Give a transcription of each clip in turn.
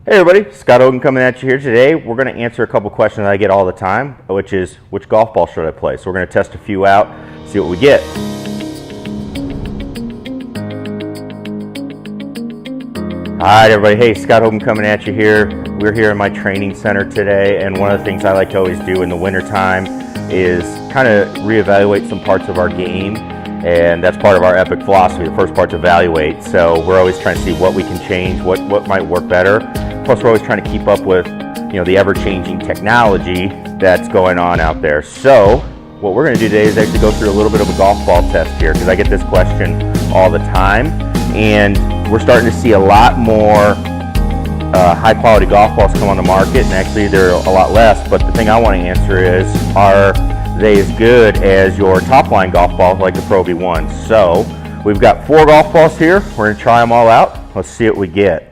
Hey everybody, Scott Hogan coming at you here today. We're going to answer a couple questions I get all the time, which is which golf ball should I play? So we're going to test a few out, see what we get. Alright everybody, hey, Scott Hogan coming at you here. We're here in my training center today, and one of the things I like to always do in the winter time is kind of reevaluate some parts of our game, and that's part of our epic philosophy. The first part's evaluate, so we're always trying to see what we can change, what might work better. Plus we're always trying to keep up with the ever-changing technology that's going on out there. So what we're going to do today is actually go through a little bit of a golf ball test here, because I get this question all the time, and we're starting to see a lot more high quality golf balls come on the market, and actually they're a lot less. But the thing I want to answer is, are they as good as your top line golf balls like the Prov1? So we've got 4 golf balls here. We're going to try them all out. Let's see what we get.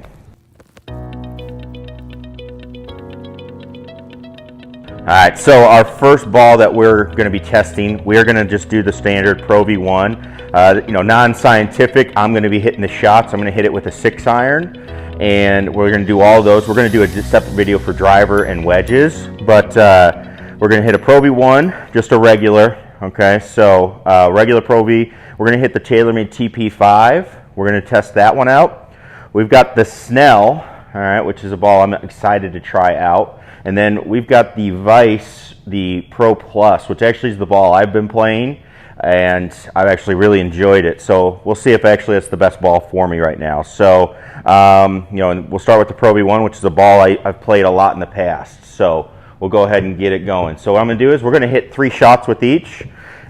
Alright, so our first ball that we're going to be testing, we're going to just do the standard Prov1. Non-scientific. I'm going to be hitting the shots. I'm going to hit it with a 6-iron, and we're going to do all those. We're going to do a separate video for driver and wedges, but we're going to hit a Prov1, just a regular. Okay, so regular Prov. We're going to hit the Taylormade TP5. We're going to test that one out. We've got the Snell, all right, which is a ball I'm excited to try out. And then we've got the Vice, the Pro Plus, which actually is the ball I've been playing, and I've actually really enjoyed it. So we'll see if actually it's the best ball for me right now. So, and we'll start with the Prov1, which is a ball I've played a lot in the past. So we'll go ahead and get it going. So what I'm going to do is we're going to hit 3 shots with each,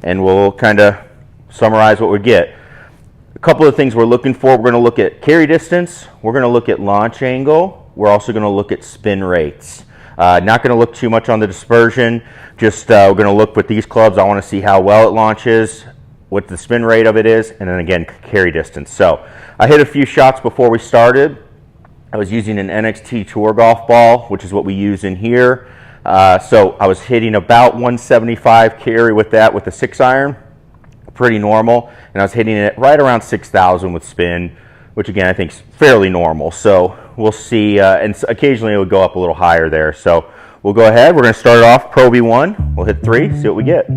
and we'll kind of summarize what we get. A couple of things we're looking for. We're going to look at carry distance. We're going to look at launch angle. We're also going to look at spin rates. Not going to look too much on the dispersion. Just we're going to look with these clubs. I want to see how well it launches, what the spin rate of it is, and then again carry distance. So I hit a few shots before we started. I was using an NXT Tour golf ball, which is what we use in here. So I was hitting about 175 carry with that with a 6-iron, pretty normal, and I was hitting it right around 6,000 with spin, which again I think is fairly normal. So we'll see, and occasionally it would go up a little higher there. So we'll go ahead. We're going to start off Prov1. We'll hit 3, see what we get.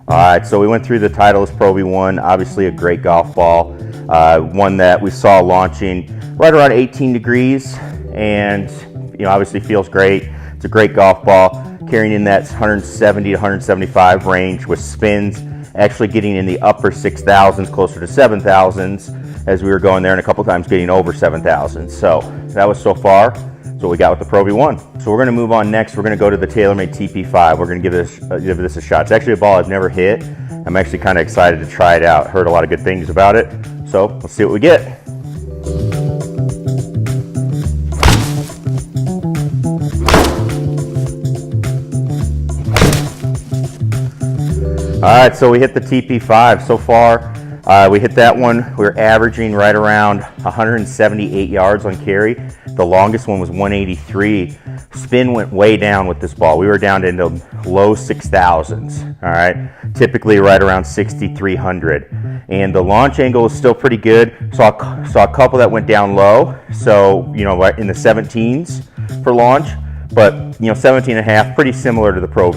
Alright, so we went through the Titleist Prov1, obviously a great golf ball, one that we saw launching right around 18 degrees, and obviously feels great. It's a great golf ball, carrying in that 170 to 175 range with spins, actually getting in the upper 6,000s, closer to 7,000s as we were going there, and a couple times getting over 7,000. So that was so far. That's what we got with the Prov1. So we're going to move on next. We're going to go to the Taylormade TP5. We're going to give this a shot. It's actually a ball I've never hit. I'm actually kind of excited to try it out. Heard a lot of good things about it. So let's see what we get. Alright, so we hit the TP5. So far, we hit that one. We're averaging right around 178 yards on carry. The longest one was 183. Spin went way down with this ball. We were down into low 6,000s. Alright, typically right around 6,300. And the launch angle was still pretty good. Saw a couple that went down low. So, in the 17s for launch. But 17 and a half, pretty similar to the Prov.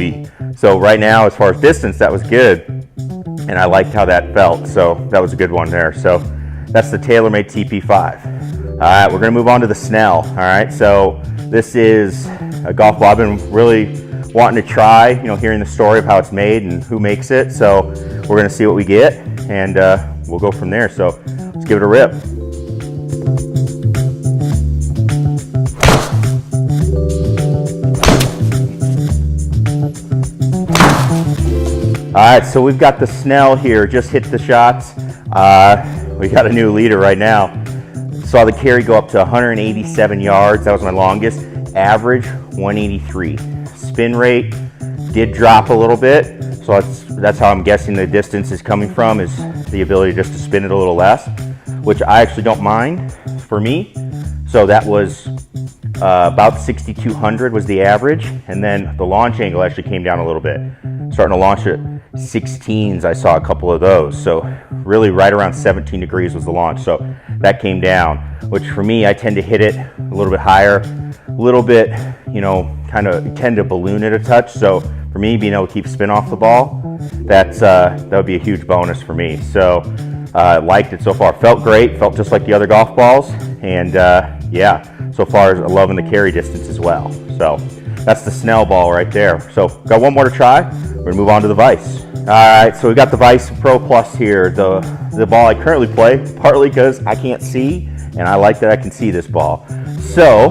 So right now, as far as distance, that was good, and I liked how that felt. So that was a good one there. So that's the Taylormade TP5. All right, we're gonna move on to the Snell. All right, so this is a golf ball I've been really wanting to try. Hearing the story of how it's made and who makes it. So we're gonna see what we get, and we'll go from there. So let's give it a rip. Alright, so we've got the Snell here, just hit the shots. We got a new leader right now. Saw the carry go up to 187 yards, that was my longest. Average, 183. Spin rate did drop a little bit, so that's how I'm guessing the distance is coming from, is the ability just to spin it a little less, which I actually don't mind for me. So that was about 6,200 was the average, and then the launch angle actually came down a little bit. Starting to launch at 16s, I saw a couple of those. So really right around 17 degrees was the launch. So that came down, which for me, I tend to hit it a little bit higher, a little bit, you know, kind of tend to balloon it a touch. So for me, being able to keep spin off the ball, that would be a huge bonus for me. So liked it so far. Felt great, felt just like the other golf balls. And yeah, so far loving the carry distance as well. So that's the Snell ball right there. So got one more to try. We're gonna move on to the Vice. All right, so we got the Vice Pro Plus here. The ball I currently play, partly because I can't see, and I like that I can see this ball. So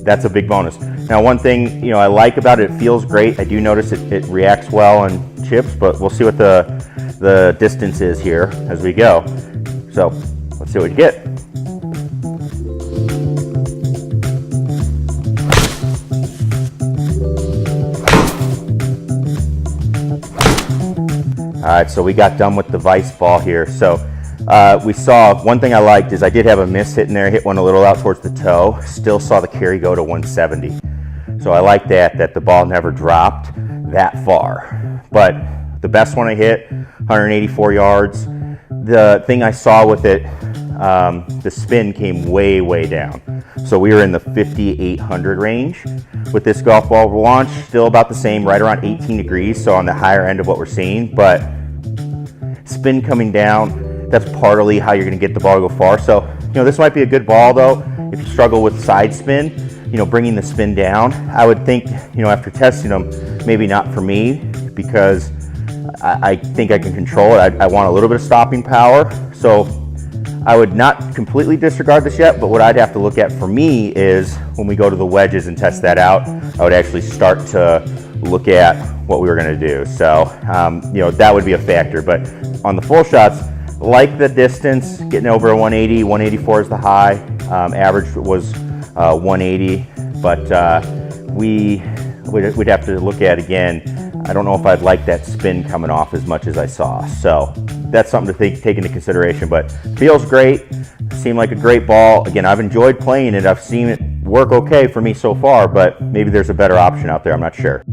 that's a big bonus. Now, one thing, you know, I like about it, it feels great. I do notice it reacts well on chips, but we'll see what the distance is here as we go. So let's see what we get. All right, so we got done with the Vice ball here. So we saw, one thing I liked is I did have a miss hitting there, hit one a little out towards the toe, still saw the carry go to 170. So I like that the ball never dropped that far. But the best one I hit, 184 yards. The thing I saw with it, the spin came way, way down. So we were in the 5,800 range. With this golf ball launch, still about the same, right around 18 degrees, so on the higher end of what we're seeing, but spin coming down, that's partly how you're gonna get the ball to go far. So, you know, this might be a good ball though, if you struggle with side spin, you know, bringing the spin down. I would think, you know, after testing them, maybe not for me, because I think I can control it. I want a little bit of stopping power. So I would not completely disregard this yet, but what I'd have to look at for me is when we go to the wedges and test that out, I would actually start to look at what we were gonna do. So, you know, that would be a factor. But on the full shots, like the distance, getting over a 180, 184 is the high. Average was 180, but we'd have to look at again. I don't know if I'd like that spin coming off as much as I saw. So that's something to take into consideration, but feels great. Seemed like a great ball. Again, I've enjoyed playing it. I've seen it work okay for me so far, but maybe there's a better option out there. I'm not sure.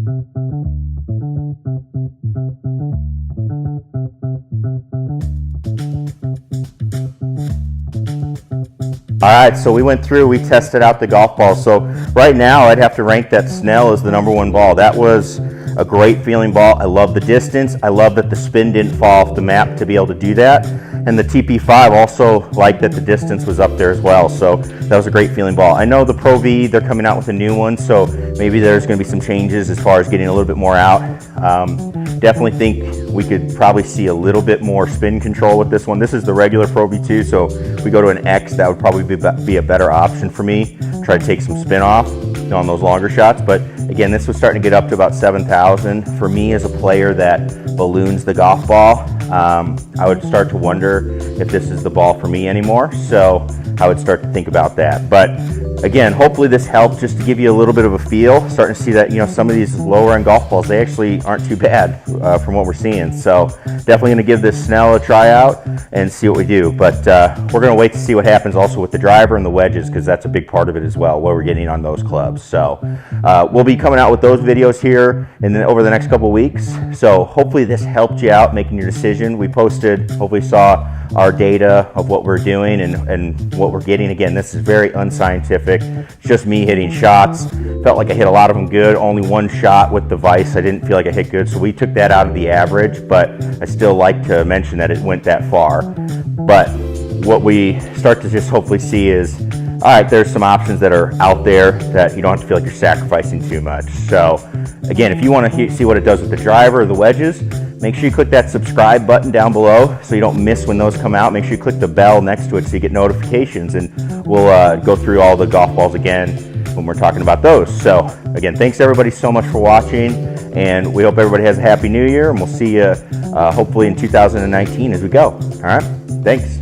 All right, so we went through, we tested out the golf ball. So right now I'd have to rank that Snell as the #1 ball. That was a great feeling ball. I love the distance. I love that the spin didn't fall off the map to be able to do that. And the TP5 also liked that the distance was up there as well. So that was a great feeling ball. I know the Prov, they're coming out with a new one, so maybe there's gonna be some changes as far as getting a little bit more out. Definitely think we could probably see a little bit more spin control with this one. This is the regular Prov2, so if we go to an X, that would probably be a better option for me. Try to take some spin off on those longer shots. But again, this was starting to get up to about 7,000. For me as a player that balloons the golf ball, I would start to wonder if this is the ball for me anymore. So I would start to think about that. But again, hopefully this helped just to give you a little bit of a feel. Starting to see that, you know, some of these lower end golf balls, they actually aren't too bad from what we're seeing. So definitely gonna give this Snell a try out and see what we do. But we're gonna wait to see what happens also with the driver and the wedges, because that's a big part of it as well, what we're getting on those clubs. So we'll be coming out with those videos here and then over the next couple of weeks. So hopefully this helped you out making your decision. We posted, hopefully saw our data of what we're doing and what we're getting. Again, this is very unscientific. It's just me hitting shots. Felt like I hit a lot of them good. Only one shot with the Vice I didn't feel like I hit good, so we took that out of the average, but I still like to mention that it went that far. But what we start to just hopefully see is, all right, there's some options that are out there that you don't have to feel like you're sacrificing too much. So again, if you want to see what it does with the driver or the wedges, make sure you click that subscribe button down below so you don't miss when those come out. Make sure you click the bell next to it so you get notifications, and we'll go through all the golf balls again when we're talking about those. So again, thanks everybody so much for watching, and we hope everybody has a happy new year, and we'll see you hopefully in 2019 as we go. All right, thanks.